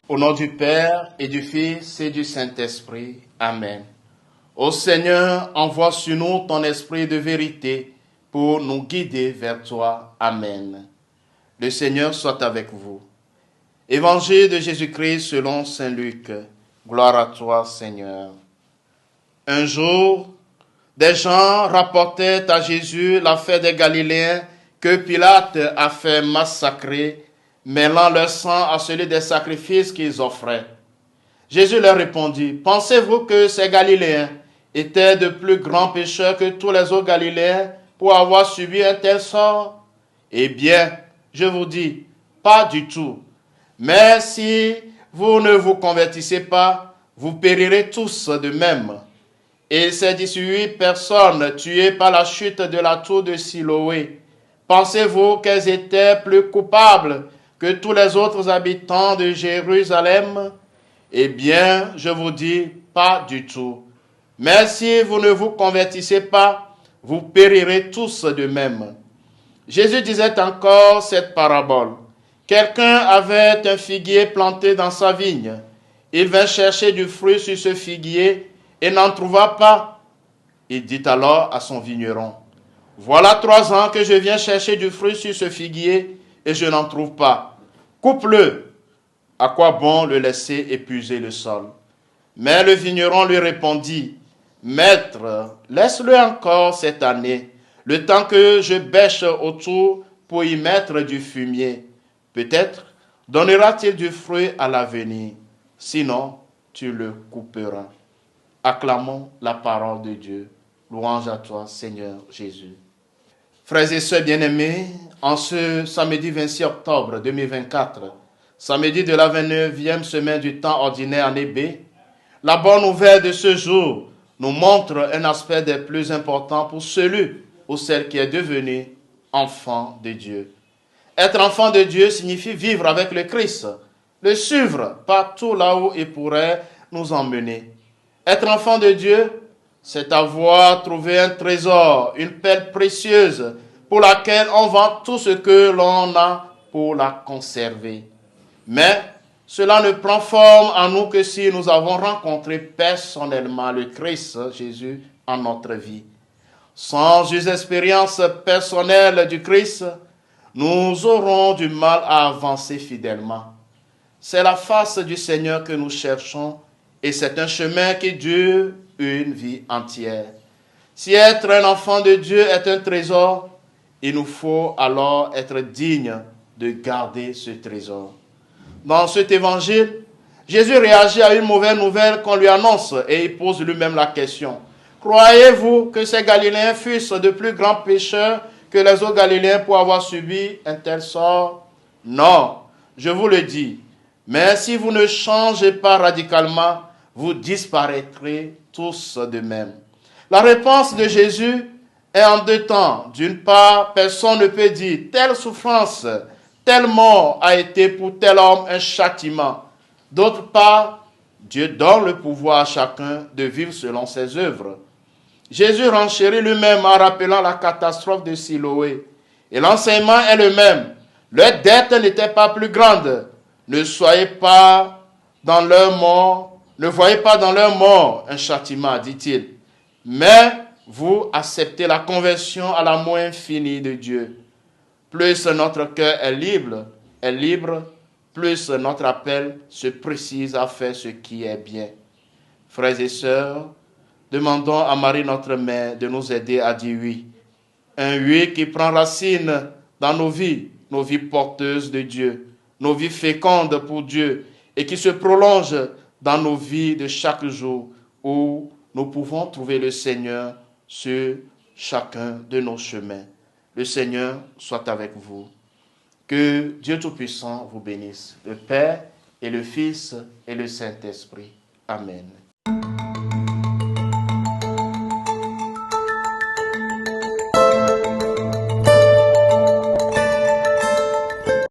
Au nom du Père et du Fils et du Saint-Esprit. Amen. Ô Seigneur, envoie sur nous ton esprit de vérité pour nous guider vers toi. Amen. Le Seigneur soit avec vous. Évangile de Jésus-Christ selon saint Luc. Gloire à toi, Seigneur. Un jour, des gens rapportaient à Jésus l'affaire des Galiléens que Pilate a fait massacrer, mêlant leur sang à celui des sacrifices qu'ils offraient. Jésus leur répondit, « Pensez-vous que ces Galiléens étaient de plus grands pécheurs que tous les autres Galiléens pour avoir subi un tel sort? Eh bien, je vous dis, pas du tout. Mais si vous ne vous convertissez pas, vous périrez tous de même. » Et ces 18 personnes tuées par la chute de la tour de Siloé, pensez-vous qu'elles étaient plus coupables que tous les autres habitants de Jérusalem? Eh bien, je vous dis, pas du tout. Mais si vous ne vous convertissez pas, vous périrez tous de même. Jésus disait encore cette parabole. Quelqu'un avait un figuier planté dans sa vigne. Il vint chercher du fruit sur ce figuier et n'en trouva pas. Il dit alors à son vigneron, « Voilà 3 ans que je viens chercher du fruit sur ce figuier et je n'en trouve pas. Coupe-le. À quoi bon le laisser épuiser le sol? » Mais le vigneron lui répondit, « Maître, laisse-le encore cette année, le temps que je bêche autour pour y mettre du fumier. Peut-être donnera-t-il du fruit à l'avenir, sinon tu le couperas. » Acclamons la parole de Dieu. Louange à toi, Seigneur Jésus. Frères et sœurs bien-aimés, en ce samedi 26 octobre 2024, samedi de la 29e semaine du temps ordinaire année B, la bonne nouvelle de ce jour nous montre un aspect des plus importants pour celui ou celle qui est devenu enfant de Dieu. Être enfant de Dieu signifie vivre avec le Christ, le suivre partout là où il pourrait nous emmener. Être enfant de Dieu, c'est avoir trouvé un trésor, une perle précieuse pour laquelle on vend tout ce que l'on a pour la conserver. Mais cela ne prend forme en nous que si nous avons rencontré personnellement le Christ Jésus en notre vie. Sans une expérience personnelle du Christ, nous aurons du mal à avancer fidèlement. C'est la face du Seigneur que nous cherchons et c'est un chemin qui dure une vie entière. Si être un enfant de Dieu est un trésor, il nous faut alors être digne de garder ce trésor. Dans cet évangile, Jésus réagit à une mauvaise nouvelle qu'on lui annonce et il pose lui-même la question. Croyez-vous que ces Galiléens fussent de plus grands pécheurs que les autres Galiléens pour avoir subi un tel sort? Non, je vous le dis. Mais si vous ne changez pas radicalement, vous disparaîtrez tous de même. La réponse de Jésus est en 2 temps. D'une part, personne ne peut dire telle souffrance, telle mort a été pour tel homme un châtiment. D'autre part, Dieu donne le pouvoir à chacun de vivre selon ses œuvres. Jésus renchérit lui-même en rappelant la catastrophe de Siloé. Et l'enseignement est le même. Leur dette n'était pas plus grande. Ne voyez pas dans leur mort un châtiment, dit-il. Mais vous acceptez la conversion à l'amour infini de Dieu. Plus notre cœur est libre, plus notre appel se précise à faire ce qui est bien. Frères et sœurs, demandons à Marie notre Mère de nous aider à dire oui. Un oui qui prend racine dans nos vies porteuses de Dieu, nos vies fécondes pour Dieu et qui se prolonge dans nos vies de chaque jour où nous pouvons trouver le Seigneur sur chacun de nos chemins. Le Seigneur soit avec vous. Que Dieu Tout-Puissant vous bénisse, le Père et le Fils et le Saint-Esprit. Amen.